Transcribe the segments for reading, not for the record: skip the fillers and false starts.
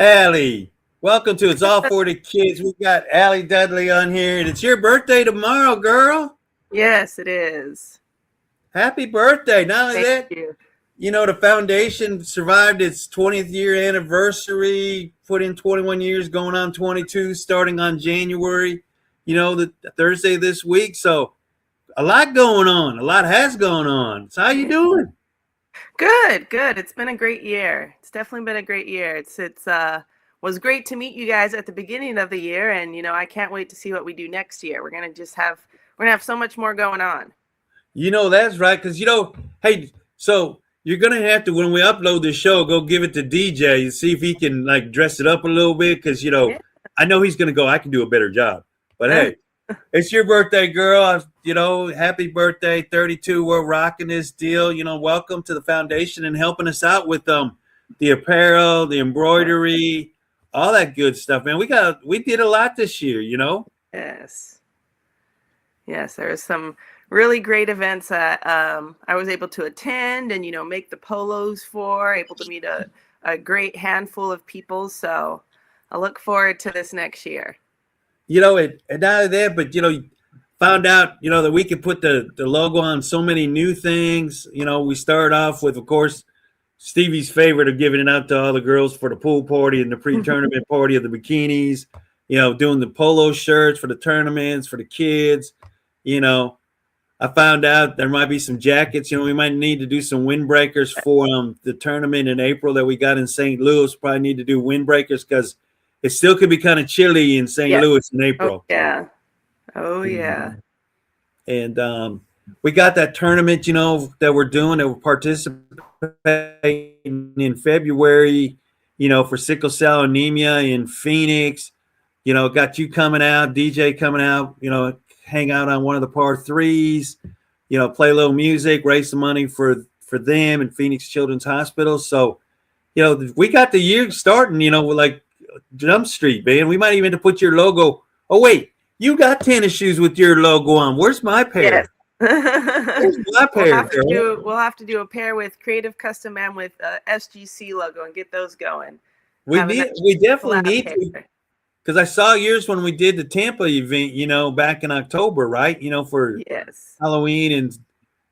Allie, welcome to It's All for the Kids. We got Allie Dudley on here, and it's your birthday tomorrow, girl. Yes, it is. Happy birthday. Not only Thank that, you. the foundation survived its 20th year anniversary, put in 21 years, going on 22, starting on January, the Thursday this week. So a lot going on. A lot has gone on. So how you doing? Good, good. It's been a great year. It's definitely been a great year. It's was great to meet you guys at the beginning of the year, and I can't wait to see what we do next year. We're gonna have so much more going on. That's right. Because, hey, so you're going to have to, when we upload the show, go give it to DJ and see if he can, like, dress it up a little bit. Because, Yeah. I know he's going to go, I can do a better job. But, hey, it's your birthday, girl. Happy birthday, 32. We're rocking this deal. Welcome to the foundation and helping us out with the apparel, the embroidery, all that good stuff, man. We did a lot this year. Yes. Yes, there was some really great events that I was able to attend and make the polos for, able to meet a great handful of people. So I look forward to this next year. And not only that, but found out that we could put the logo on so many new things. We started off with, of course, Stevie's favorite of giving it out to all the girls for the pool party and the pre-tournament party of the bikinis. Doing the polo shirts for the tournaments for the kids. I found out there might be some jackets. We might need to do some windbreakers for the tournament in April that we got in St. Louis. Probably need to do windbreakers because it still could be kind of chilly in St. Louis in April. Oh, yeah. Oh, yeah. And we got that tournament, that we're doing, that we're participating in February, for sickle cell anemia in Phoenix. Got you coming out, DJ coming out, hang out on one of the par threes, play a little music, raise some money for them and Phoenix Children's Hospital. So, we got the year starting, with like Jump Street, man. We might even have to put your logo. Oh, wait, you got tennis shoes with your logo on. Where's my pair? Yes. Where's my pair? We'll have to do a pair with Creative Custom and with SGC logo and get those going. We definitely need to. Because I saw yours when we did the Tampa event, back in October, right? For Halloween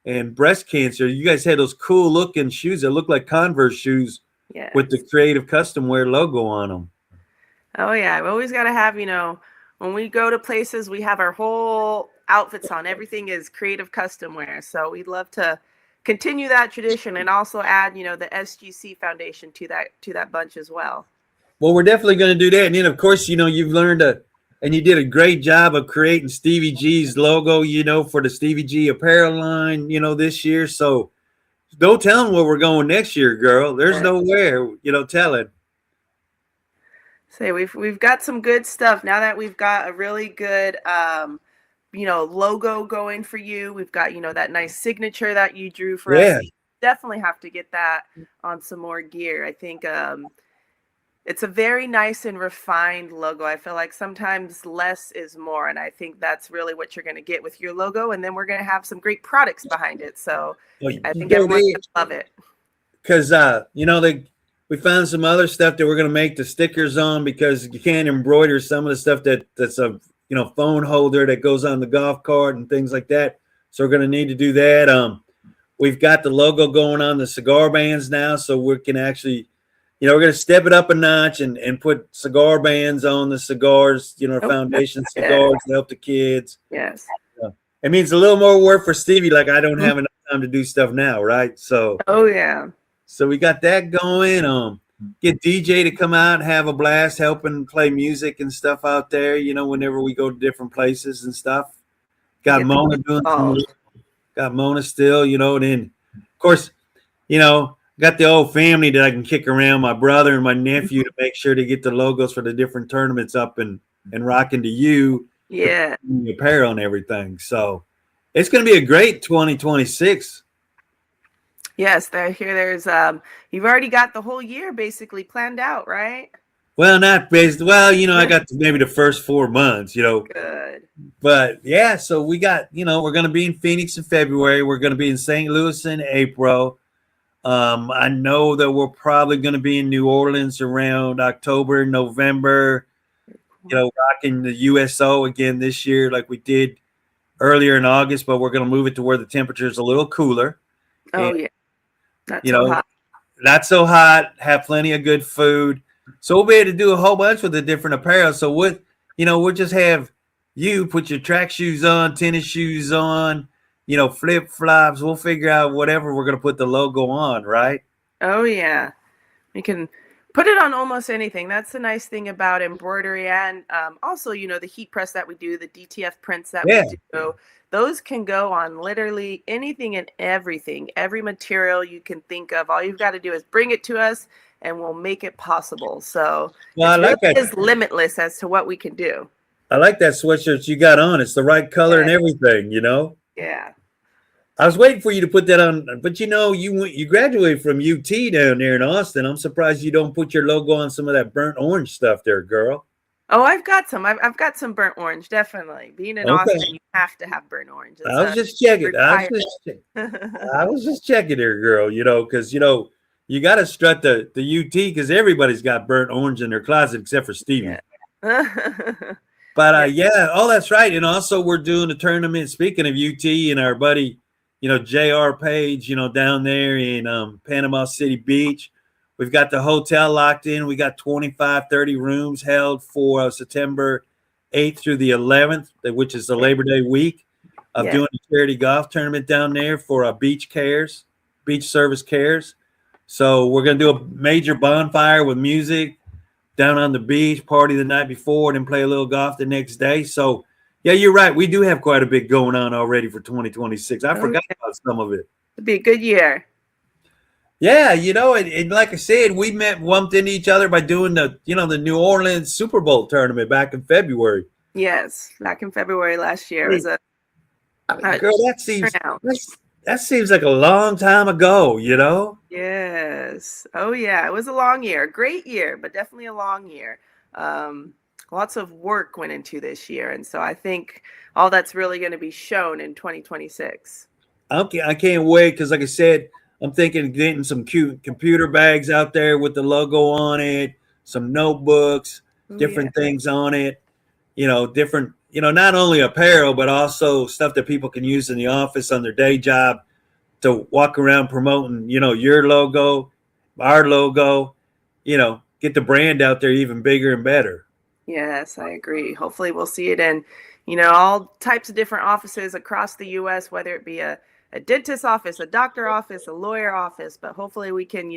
and breast cancer. You guys had those cool looking shoes that look like Converse shoes with the Creative Custom Wear logo on them. Oh, yeah. We always got to have, when we go to places, we have our whole outfits on. Everything is Creative Custom Wear. So we'd love to continue that tradition and also add, the SGC Foundation to that bunch as well. Well, we're definitely going to do that. And then, of course, you've learned and you did a great job of creating Stevie G's logo, for the Stevie G apparel line, this year. So don't tell them where we're going next year, girl. There's nowhere, telling. Say we've got some good stuff now that we've got a really good, logo going for you. We've got, that nice signature that you drew for us. You definitely have to get that on some more gear. I think, it's a very nice and refined logo. I feel like sometimes less is more, and I think that's really what you're going to get with your logo. And then we're going to have some great products behind it. So I think everyone's going to love it. Because we found some other stuff that we're going to make the stickers on, because you can't embroider some of the stuff that's a phone holder that goes on the golf cart and things like that. So we're going to need to do that. We've got the logo going on the cigar bands now, so we can actually. We're going to step it up a notch and put cigar bands on the cigars, foundation cigars to help the kids. Yes. It means a little more work for Stevie. Like, I don't have enough time to do stuff now, right? So. Oh, yeah. So we got that going. Get DJ to come out and have a blast, helping play music and stuff out there, whenever we go to different places and stuff. Got Mona doing some. Got Mona still, and then, of course, got the old family that I can kick around, my brother and my nephew, to make sure to get the logos for the different tournaments up and rocking to you. Yeah. The apparel and everything. So it's going to be a great 2026. Yes, there's you've already got the whole year basically planned out, right? Well, not basically. Well, I got maybe the first 4 months, Good. But yeah, so we got, we're going to be in Phoenix in February. We're going to be in St. Louis in April. I know that we're probably going to be in New Orleans around October, November, rocking the USO again this year like we did earlier in August, but we're going to move it to where the temperature is a little cooler. Oh, And, yeah. Not so hot. not so hot, have plenty of good food. So we'll be able to do a whole bunch with the different apparel. So we'll just have you put your track shoes on, tennis shoes on, flip flops. We'll figure out whatever we're going to put the logo on, right? Oh, yeah. We can put it on almost anything. That's the nice thing about embroidery. And also, the heat press that we do, the DTF prints that we do, those can go on literally anything and everything, every material you can think of. All you've got to do is bring it to us and we'll make it possible. So it really is limitless as to what we can do. I like that sweatshirt you got on. It's the right color and everything, Yeah. I was waiting for you to put that on, but you graduated from UT down there in Austin. I'm surprised you don't put your logo on some of that burnt orange stuff there, girl. Oh, I've got some. I've got some burnt orange, definitely. Being in Austin, you have to have burnt orange. I was just checking. I was just checking there, girl, because, you got to strut the UT because everybody's got burnt orange in their closet except for Stevie. Yeah. But, that's right. And also we're doing a tournament, speaking of UT and our buddy, JR Page, down there in Panama City Beach. We've got the hotel locked in. We got 25, 30 rooms held for September 8th through the 11th, which is the Labor Day week of doing a charity golf tournament down there for beach service cares. So we're going to do a major bonfire with music down on the beach, party the night before, and then play a little golf the next day. So, yeah, you're right. We do have quite a bit going on already for 2026. I forgot about some of it. It'll be a good year. Yeah, and like I said, we bumped into each other by doing the New Orleans Super Bowl tournament back in February. Yes, back in February last year. It was girl, that seems like a long time ago, Yes. Oh, yeah. It was a long year. Great year, but definitely a long year. Lots of work went into this year. And so I think all that's really going to be shown in 2026. Okay, I can't wait because, like I said, I'm thinking of getting some cute computer bags out there with the logo on it, some notebooks, different things on it, different, not only apparel, but also stuff that people can use in the office on their day job to walk around promoting, your logo, our logo, get the brand out there even bigger and better. Yes, I agree. Hopefully we'll see it in, all types of different offices across the U.S., whether it be a dentist office, a doctor office, a lawyer office, but hopefully we can,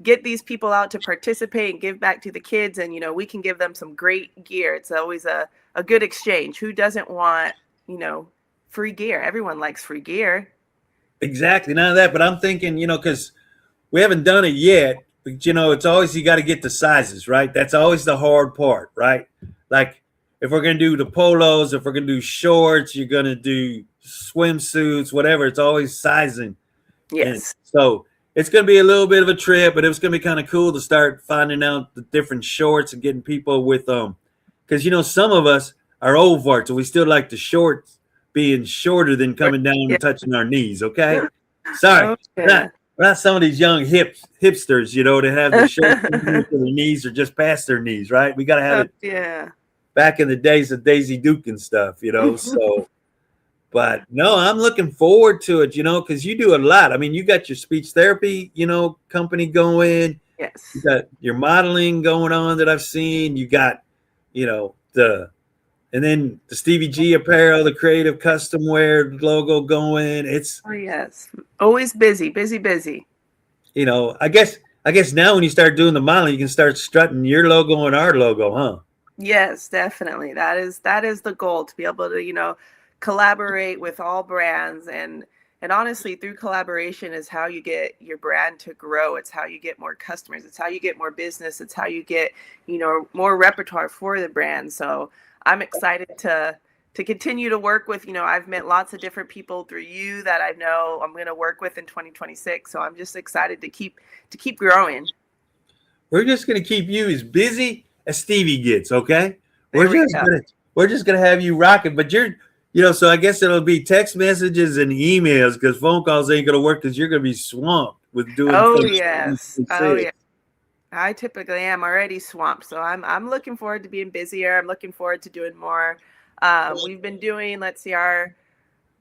get these people out to participate and give back to the kids. And, we can give them some great gear. It's always a good exchange. Who doesn't want, free gear? Everyone likes free gear. Exactly. None of that. But I'm thinking, because we haven't done it yet, but, it's always, you got to get the sizes, right? That's always the hard part, right? Like if we're going to do the polos, if we're going to do shorts, you're going to do swimsuits, whatever, it's always sizing. Yes. And so it's going to be a little bit of a trip, but it was going to be kind of cool to start finding out the different shorts and getting people with because some of us are old farts and we still like the shorts being shorter than coming down and touching our knees. Okay, sorry, we're not some of these young hipsters, that have the shorts to their knees or just past their knees, right? We got to have it. Back in the days of Daisy Duke and stuff, so. But no, I'm looking forward to it, because you do a lot. I mean, you got your speech therapy, company going. Yes. You got your modeling going on that I've seen. You got, and then the Stevie G apparel, the creative custom wear logo going. Oh, yes. Always busy. I guess now when you start doing the modeling, you can start strutting your logo and our logo, huh? Yes, definitely. That is the goal, to be able to, collaborate with all brands, and honestly, through collaboration is how you get your brand to grow. It's how you get more customers. It's how you get more business. It's how you get, more repertoire for the brand. So I'm excited to continue to work with, I've met lots of different people through you that I know I'm going to work with in 2026. So I'm just excited to keep growing. We're just going to keep you as busy as Stevie gets. Okay. We're just going to have you rocking, but so I guess it'll be text messages and emails because phone calls ain't going to work because you're going to be swamped. with doing Oh things. yes. Oh yeah. I typically am already swamped, so I'm looking forward to being busier. I'm looking forward to doing more. We've been doing, let's see, our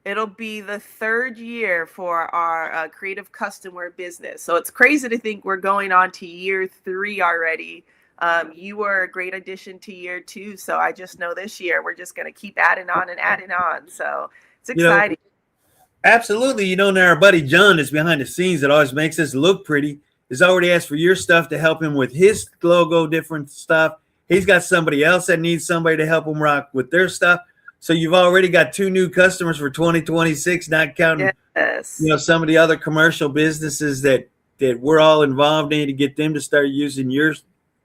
it'll be the third year for our creative custom wear business. So it's crazy to think we're going on to year 3 already. You were a great addition to year 2, so I just know this year we're just going to keep adding on and adding on. So it's You know, exciting. absolutely. You know, now our buddy John is behind the scenes that always makes us look pretty. Has already asked for your stuff to help him with his logo, different stuff. He's got somebody else that needs somebody to help him rock with their stuff. So you've already got 2 new customers for 2026, not counting, Yes. some of the other commercial businesses that we're all involved in to get them to start using your,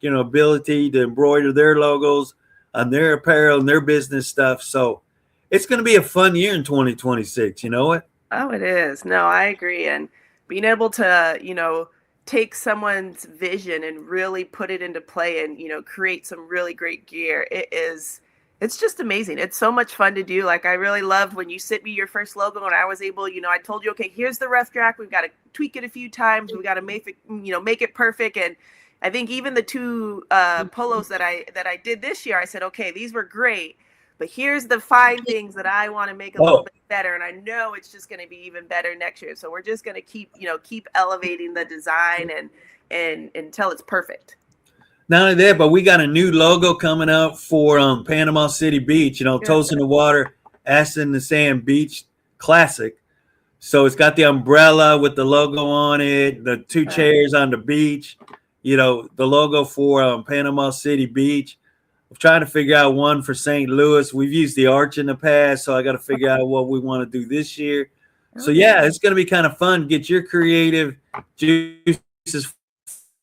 ability to embroider their logos on their apparel and their business stuff. So it's going to be a fun year in 2026. You know what? Oh, it is. No, I agree. And being able to, take someone's vision and really put it into play and, create some really great gear. It's just amazing. It's so much fun to do. Like, I really loved when you sent me your first logo and I was able, I told you, okay, here's the rough draft. We've got to tweak it a few times. We got to make it, make it perfect. And I think even the 2 polos that I did this year, I said, okay, these were great, but here's the fine things that I want to make a little bit better. And I know it's just going to be even better next year. So we're just going to keep elevating the design and until it's perfect. Not only that, but we got a new logo coming out for Panama City Beach. Toast in the Water, Ass in the Sand Beach Classic. So it's got the umbrella with the logo on it, the 2 chairs on the beach. The logo for Panama City Beach. I'm trying to figure out one for St. Louis. We've used the arch in the past, so I got to figure out what we want to do this year. So yeah, it's going to be kind of fun. Get your creative juices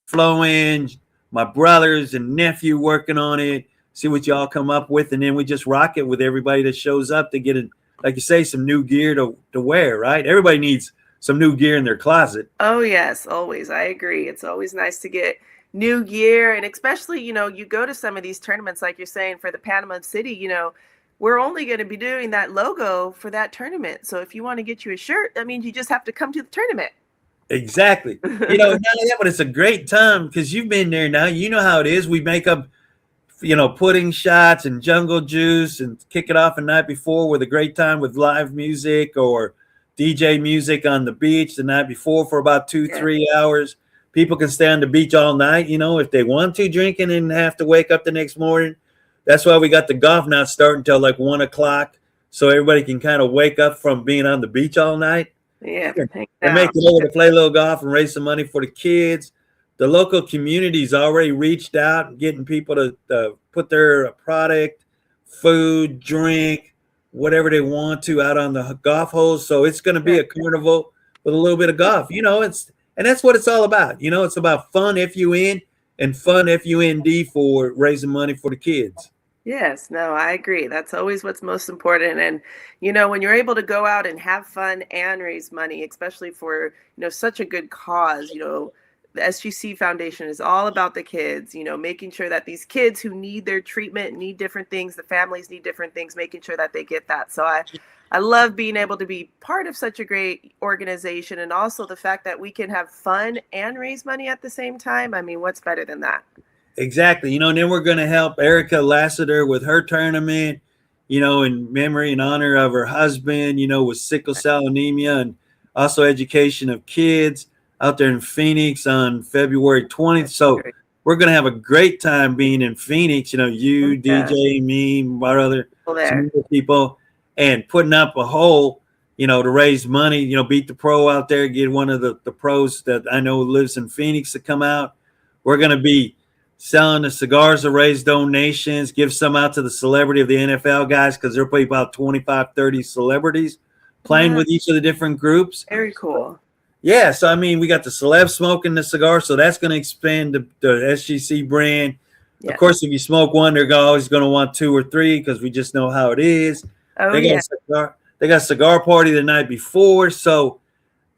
flowing. My brothers and nephew working on it. See what y'all come up with, and then we just rock it with everybody that shows up to get it, like you say, some new gear to wear. Right? Everybody needs some new gear in their closet. Oh yes, always. I agree. It's always nice to get new gear, and especially, you go to some of these tournaments, like you're saying, for the Panama City, we're only going to be doing that logo for that tournament. So if you want to get you a shirt, that means you just have to come to the tournament. Exactly. Not only that, but it's a great time because you've been there now. You know how it is. We make up, pudding shots and jungle juice and kick it off the night before with a great time with live music or DJ music on the beach the night before for about 2-3 hours. People can stay on the beach all night, if they want to, drinking and have to wake up the next morning. That's why we got the golf not starting until like 1 o'clock. So everybody can kind of wake up from being on the beach all night. Yeah. And make it over to play a little golf and raise some money for the kids. The local community's already reached out, getting people to put their product, food, drink, whatever they want to out on the golf holes. So it's going to be a carnival with a little bit of golf. And that's what it's all about. It's about fun, FUN, and fun, FUND, for raising money for the kids. Yes, no, I agree. That's always what's most important. And, when you're able to go out and have fun and raise money, especially for, such a good cause, the SGC Foundation is all about the kids, making sure that these kids who need their treatment, need different things, the families need different things, making sure that they get that. So I love being able to be part of such a great organization, and also the fact that we can have fun and raise money at the same time. I mean, what's better than that? Exactly. And then we're going to help Erica Lassiter with her tournament, in memory and honor of her husband, with sickle cell anemia, and also education of kids out there in Phoenix on February 20th. So we're going to have a great time being in Phoenix, you, DJ, me, my other people, and putting up a hole, to raise money, beat the pro out there, get one of the pros that I know lives in Phoenix to come out. We're going to be selling the cigars to raise donations, give some out to the celebrity of the NFL guys, because there'll be about 25, 30 celebrities playing with each of the different groups. Very cool. Yeah, so we got the celeb smoking the cigar, so that's going to expand the SGC brand. Of course, if you smoke one, they're always going to want 2 or 3 because we just know how it is. They got a cigar party the night before, so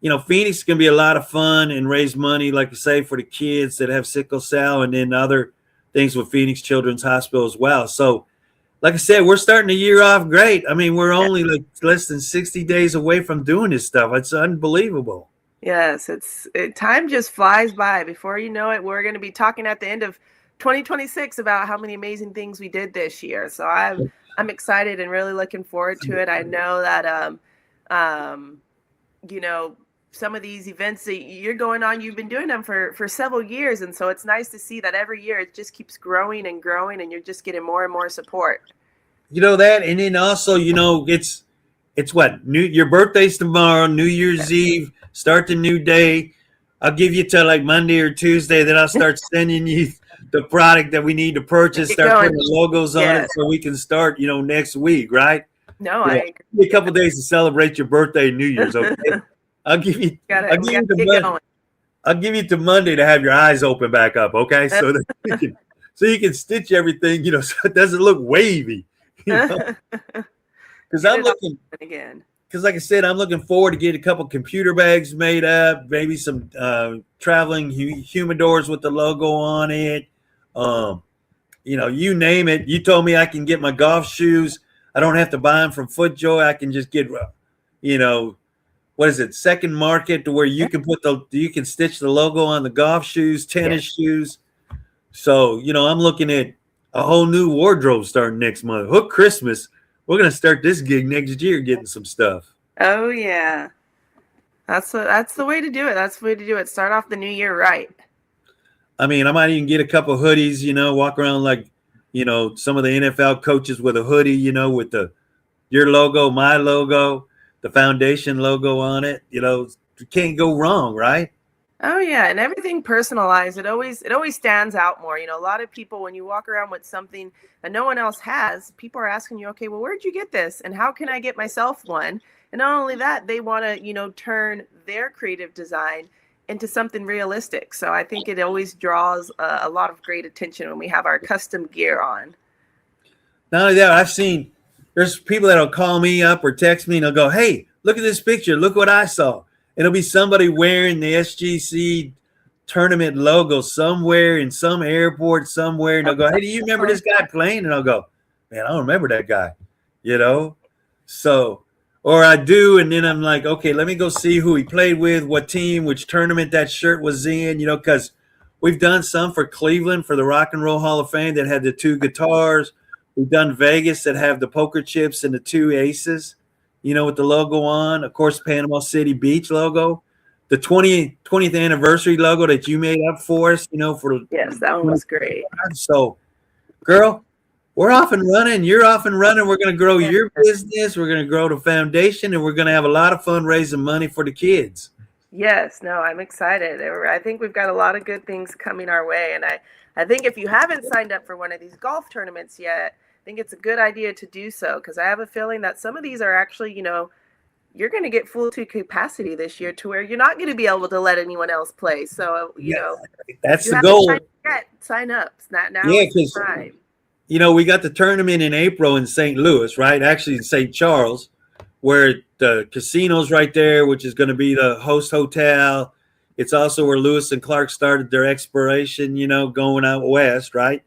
Phoenix is going to be a lot of fun and raise money, like I say, for the kids that have sickle cell, and then other things with Phoenix Children's Hospital as well. So, like I said, we're starting the year off great. We're only like less than 60 days away from doing this stuff. It's unbelievable. Yes, time just flies by. Before you know it, we're going to be talking at the end of 2026 about how many amazing things we did this year. So I'm excited and really looking forward to it. I know that um you know, some of these events that you're going on, you've been doing them for several years, and so it's nice to see that every year it just keeps growing and growing, and you're just getting more and more support. You know that, and then also, it's what your birthday's tomorrow, New Year's Eve. Start the new day. I'll give you till like Monday or Tuesday. Then I'll start sending you the product that we need to purchase. Start putting the logos on it so we can start, next week, right? No, I agree. Give me a couple of days to celebrate your birthday and New Year's. Okay, I'll give you. I'll give you to Monday to have your eyes open back up. Okay, so that you can stitch everything, so it doesn't look wavy. Because I'm looking again. Because like I said, I'm looking forward to getting a couple computer bags made up, maybe some traveling humidors with the logo on it. You name it. You told me I can get my golf shoes. I don't have to buy them from FootJoy. I can just get, what is it, Second Market, to where you can you can stitch the logo on the golf shoes, tennis shoes. So, I'm looking at a whole new wardrobe starting next month. Hook Christmas. We're going to start this gig next year getting some stuff. Oh, yeah. That's the way to do it. That's the way to do it. Start off the new year right. I mean, I might even get a couple hoodies, walk around like, some of the NFL coaches with a hoodie, with your logo, my logo, the foundation logo on it. You can't go wrong, right? Oh yeah, and everything personalized. It always stands out more. A lot of people, when you walk around with something that no one else has, people are asking you, okay, well, where'd you get this? And how can I get myself one? And not only that, they want to, turn their creative design into something realistic. So I think it always draws a lot of great attention when we have our custom gear on. Not only that, I've seen there's people that'll call me up or text me and they'll go, hey, look at this picture. Look what I saw. It'll be somebody wearing the Sgc tournament logo somewhere in some airport somewhere. And they'll go, hey, do you remember this guy playing? And I'll go, man, I don't remember that guy, So, or I do. And then I'm like, okay, let me go see who he played with, what team, which tournament that shirt was in, because we've done some for Cleveland for the Rock and Roll Hall of Fame that had the two guitars. We've done Vegas that have the poker chips and the two aces. With the logo on, of course, Panama City Beach logo, the 20th anniversary logo that you made up for us, yes, that one was great. So, girl, we're off and running. You're off and running. We're going to grow your business. We're going to grow the foundation, and we're going to have a lot of fun raising money for the kids. Yes, no, I'm excited. I think we've got a lot of good things coming our way, and I think if you haven't signed up for one of these golf tournaments yet, I think it's a good idea to do so, because I have a feeling that some of these are actually, you're going to get full to capacity this year to where you're not going to be able to let anyone else play. So, that's the goal. Sign up. Now because time. We got the tournament in April in St. Louis, right? Actually in St. Charles, where the casino's right there, which is going to be the host hotel. It's also where Lewis and Clark started their exploration, going out west, right?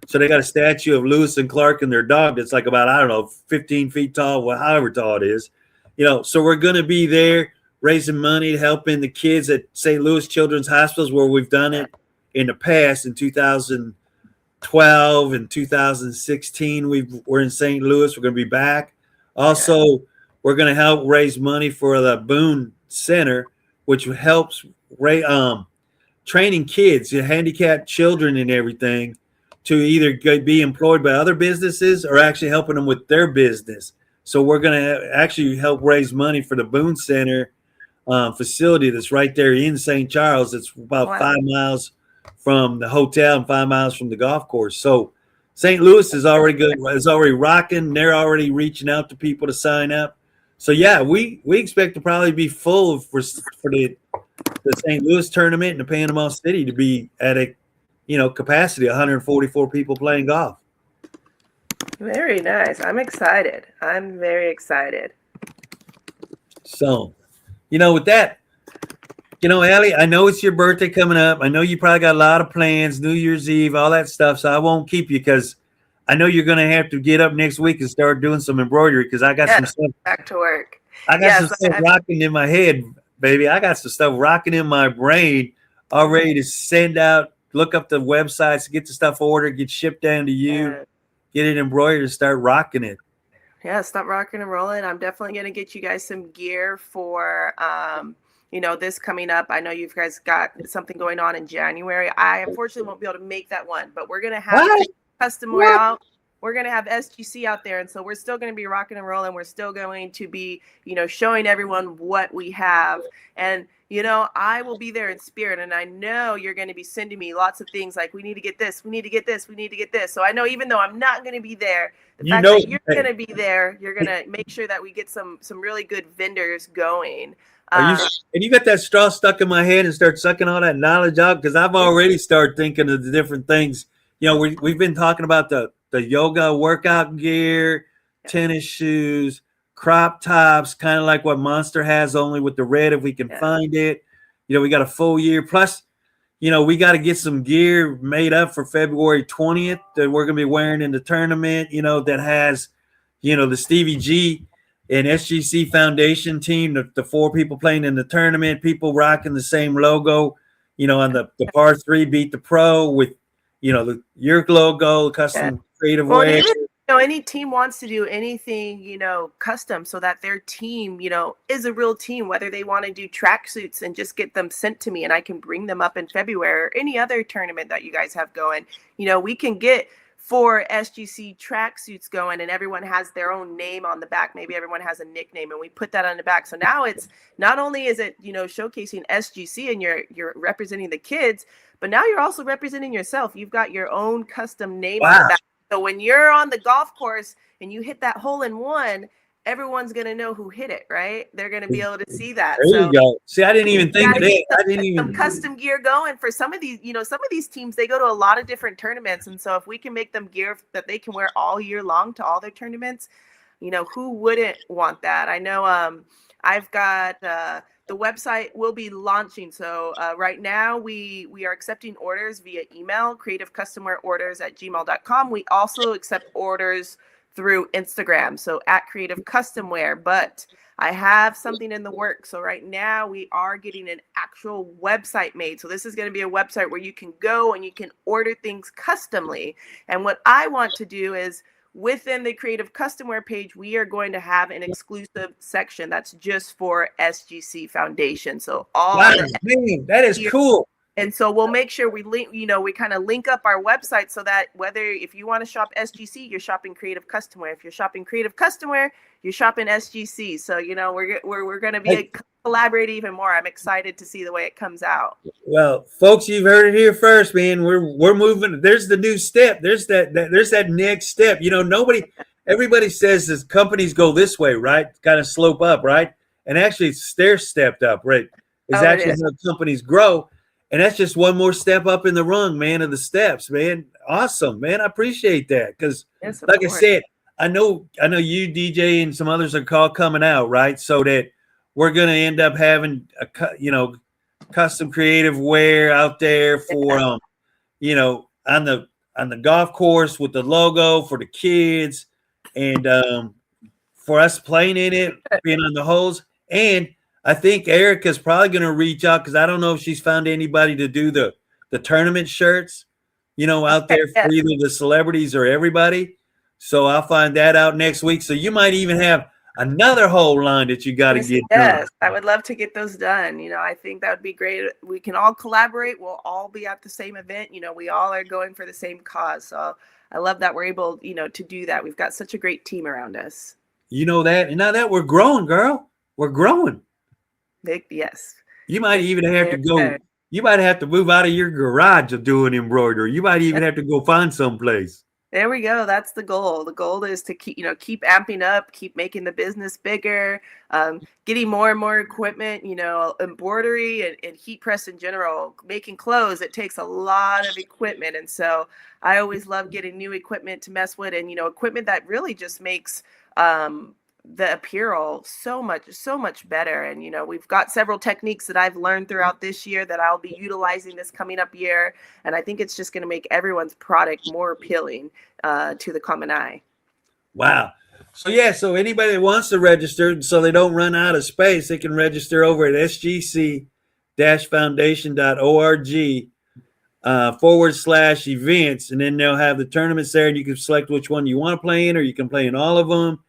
So they got a statue of Lewis and Clark and their dog that's like about, 15 feet tall, however tall it is. So we're going to be there raising money, helping the kids at St. Louis Children's Hospitals, where we've done it in the past. In 2012 and 2016, we're in St. Louis. We're going to be back. Also, we're going to help raise money for the Boone Center, which helps training kids, handicapped children and everything, to either be employed by other businesses or actually helping them with their business. So we're going to actually help raise money for the Boone Center facility that's right there in St. Charles. It's about 5 miles from the hotel and 5 miles from the golf course. So St. Louis is already good. Is already rocking. They're already reaching out to people to sign up. So yeah, we expect to probably be full for the St. Louis tournament and the Panama City to be at a capacity, 144 people playing golf. Very nice. I'm excited. I'm very excited. So, with that, Allie, I know it's your birthday coming up. I know you probably got a lot of plans, New Year's Eve, all that stuff. So I won't keep you, because I know you're going to have to get up next week and start doing some embroidery, because I got some stuff. Back to work. I got some stuff rocking in my head baby. I got some stuff rocking in my brain already to send out. Look up the websites, get the stuff ordered, get shipped down to you, get it embroidered, and start rocking it. Yeah, stop rocking and rolling. I'm definitely going to get you guys some gear for, this coming up. I know you guys got something going on in January. I unfortunately won't be able to make that one, but we're going to have custom wear out. We're going to have SGC out there. And so we're still going to be rocking and rolling. We're still going to be, showing everyone what we have. And, I will be there in spirit. And I know you're going to be sending me lots of things like, we need to get this, we need to get this, we need to get this. So I know even though I'm not going to be there, the fact that you're going to be there, you're going to make sure that we get some really good vendors going. And you got that straw stuck in my head and start sucking all that knowledge out? Because I've already started thinking of the different things. We've been talking about the yoga workout gear, tennis shoes, crop tops, kind of like what Monster has, only with the red if we can find it. We got a full year. Plus, we got to get some gear made up for February 20th that we're going to be wearing in the tournament, that has, the Stevie G and SGC Foundation team, the 4 people playing in the tournament, people rocking the same logo, on the par 3 beat the pro with, your logo, custom creative way. Even, any team wants to do anything, custom so that their team, is a real team, whether they want to do tracksuits and just get them sent to me and I can bring them up in February, or any other tournament that you guys have going, we can get 4 SGC tracksuits going and everyone has their own name on the back. Maybe everyone has a nickname and we put that on the back. So now it's not only is it, showcasing SGC and you're representing the kids, but now you're also representing yourself. You've got your own custom name on the back. So when you're on the golf course and you hit that hole in one, everyone's going to know who hit it, right? They're going to be able to see that. There you go. See, I didn't even think of that. I didn't even some custom gear going for some of these, some of these teams, they go to a lot of different tournaments. And so if we can make them gear that they can wear all year long to all their tournaments, who wouldn't want that? I know I've got the website will be launching. So right now we are accepting orders via email, creativecustomwearorders@gmail.com. We also accept orders through Instagram, so at Creative Custom Wear. But I have something in the works. So right now we are getting an actual website made. So this is going to be a website where you can go and you can order things customly. And what I want to do is, within the Creative Custom Wear page, we are going to have an exclusive section that's just for SGC Foundation. So that is cool. And so we'll make sure we link, we kind of link up our website so that whether if you want to shop SGC, you're shopping Creative Custom Wear. If you're shopping Creative Custom Wear, you're shopping SGC. So we're going to be collaborating even more. I'm excited to see the way it comes out. Well, folks, you've heard it here first, man. We're moving. There's the new step. There's that next step. Everybody says this companies go this way, right? Kind of slope up, right? And actually it's stair stepped up, right? It's actually how companies grow. And that's just one more step up in the rung, man, of the steps, man. Awesome, man. I appreciate that. Because like I said, I know you, DJ, and some others are coming out, right? So that we're going to end up having custom creative wear out there for on the golf course with the logo for the kids, and for us playing in it, being on the holes. And I think Erica's probably going to reach out, because I don't know if she's found anybody to do the tournament shirts, out there for either the celebrities or everybody. So I'll find that out next week. So you might even have another whole line that you got to get done. Yes, I would love to get those done. I think that would be great. We can all collaborate. We'll all be at the same event. We all are going for the same cause. So I love that we're able, to do that. We've got such a great team around us. That. And now that we're growing, girl, we're growing. Yes. You might even have to go. You might have to move out of your garage of doing embroidery. You might even have to go find someplace. There we go. That's the goal. The goal is to keep amping up, keep making the business bigger, getting more and more equipment, embroidery and heat press in general, making clothes. It takes a lot of equipment. And so I always love getting new equipment to mess with, and, equipment that really just makes, the apparel so much better. And we've got several techniques that I've learned throughout this year that I'll be utilizing this coming up year, and I think it's just going to make everyone's product more appealing to the common eye. Wow. So yeah, so anybody that wants to register, so they don't run out of space, they can register over at sgc-foundation.org /events, and then they'll have the tournaments there, and you can select which one you want to play in, or you can play in all of them.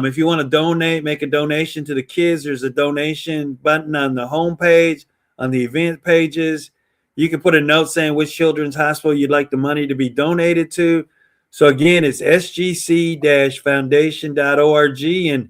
If you want to donate, make a donation to the kids, there's a donation button on the homepage, on the event pages. You can put a note saying which children's hospital you'd like the money to be donated to. So again, it's sgc-foundation.org. And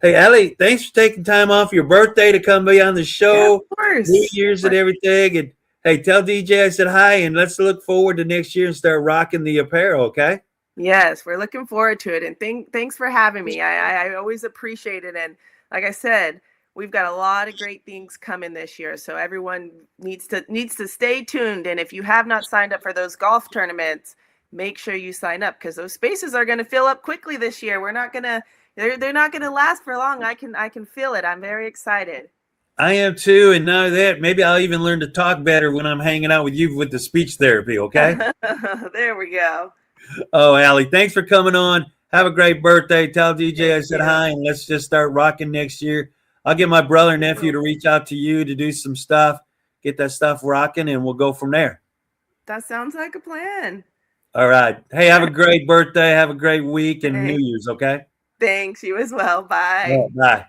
hey, Ellie, thanks for taking time off your birthday to come be on the show. Yeah, of course. New Year's and everything. And hey, tell DJ I said hi, and let's look forward to next year and start rocking the apparel, okay? Yes, we're looking forward to it. And thanks for having me. I always appreciate it. And like I said, we've got a lot of great things coming this year. So everyone needs to stay tuned. And if you have not signed up for those golf tournaments, make sure you sign up, because those spaces are going to fill up quickly this year. They're not going to last for long. I can feel it. I'm very excited. I am too, and now that maybe I'll even learn to talk better when I'm hanging out with you with the speech therapy, okay? There we go. Oh, Allie, thanks for coming on. Have a great birthday. Tell DJ I said hi, and let's just start rocking next year. I'll get my brother and nephew to reach out to you to do some stuff, get that stuff rocking, and we'll go from there. That sounds like a plan. All right. Hey, have a great birthday. Have a great week and New Year's, okay? Thanks. You as well. Bye. Bye.